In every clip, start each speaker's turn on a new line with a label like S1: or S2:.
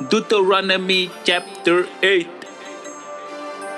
S1: Deuteronomy Chapter 8.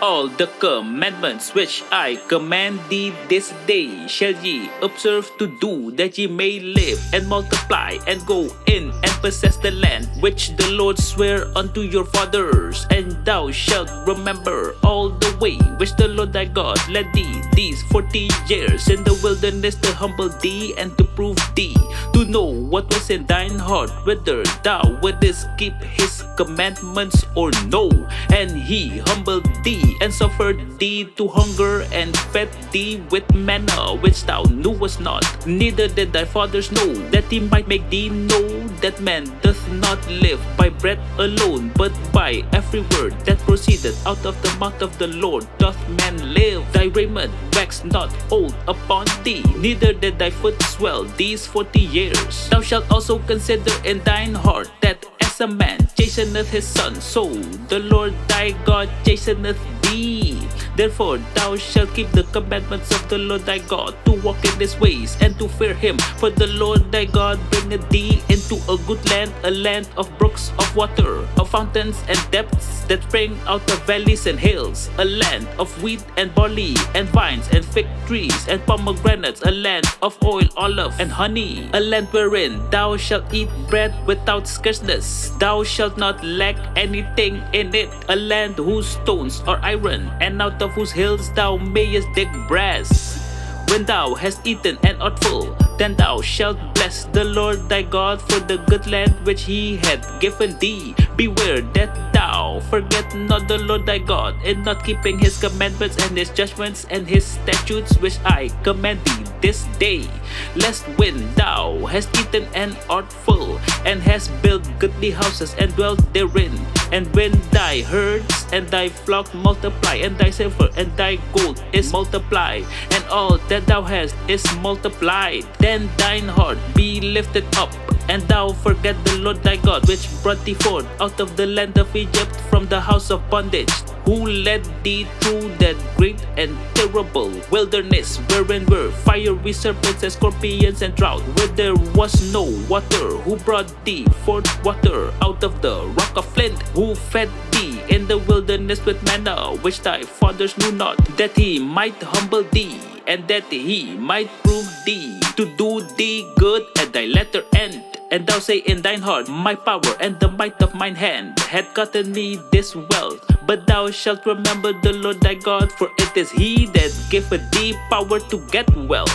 S1: All the commandments which I command thee this day shall ye observe to do, that ye may live and multiply, and go in and possess the land which the Lord sware unto your fathers. And thou shalt remember all the way which the Lord thy God led thee these 40 years in the wilderness, to humble thee and to prove thee, to know what was in thine heart, whether thou wouldest keep his commandments or no. And he humbled thee and suffered thee to hunger, and fed thee with manna which thou knewest not, neither did thy fathers know, that he might make thee know that man doth not live by bread alone, but by every word that proceedeth out of the mouth of the Lord doth man live. Thy raiment waxed not old upon thee, neither did thy foot swell these 40 years. Thou shalt also consider in thine heart that as a man chasteneth his son, so the Lord thy God chasteneth thee. Therefore thou shalt keep the commandments of the Lord thy God, to walk in his ways and to fear him. For the Lord thy God bringeth thee into a good land, a land of brooks of water, of fountains and depths that spring out of valleys and hills, a land of wheat and barley and vines and fig trees and pomegranates, a land of oil, olive and honey, a land wherein thou shalt eat bread without scarceness. Thou shalt not lack anything in it, a land whose stones are iron, and out of whose hills thou mayest dig brass. When thou hast eaten and art full, then thou shalt bless the Lord thy God for the good land which he hath given thee. Beware that thou forget not the Lord thy God, in not keeping his commandments and his judgments and his statutes which I command thee this day. Lest when thou hast eaten and art full, and hast built goodly houses and dwelt therein, and when thy herds and thy flock multiply, and thy silver and thy gold is multiplied, and all that thou hast is multiplied, then thine heart be lifted up, and thou forget the Lord thy God, which brought thee forth out of the land of Egypt from the house of bondage, who led thee through that great and terrible wilderness, wherein were fiery serpents and scorpions and drought, where there was no water, who brought thee forth water out of the rock of flint, who fed thee in the wilderness with manna which thy fathers knew not, that he might humble thee, and that he might prove thee, to do thee good at thy latter end. And thou say in thine heart, my power and the might of mine hand hath gotten me this wealth. But thou shalt remember the Lord thy God, for it is he that giveth thee power to get wealth,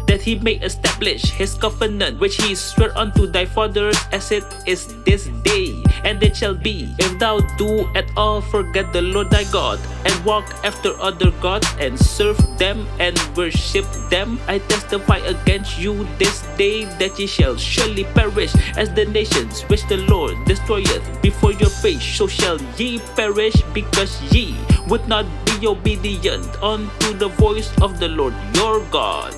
S1: that he may establish his covenant which he sware unto thy fathers, as it is this day. And it shall be, if thou do at all forget the Lord thy God, and walk after other gods, and serve them and worship them, I testify against you this day, that ye shall surely perish as the nations which the Lord destroyeth before your face. So shall ye perish, because ye would not be obedient unto the voice of the Lord your God.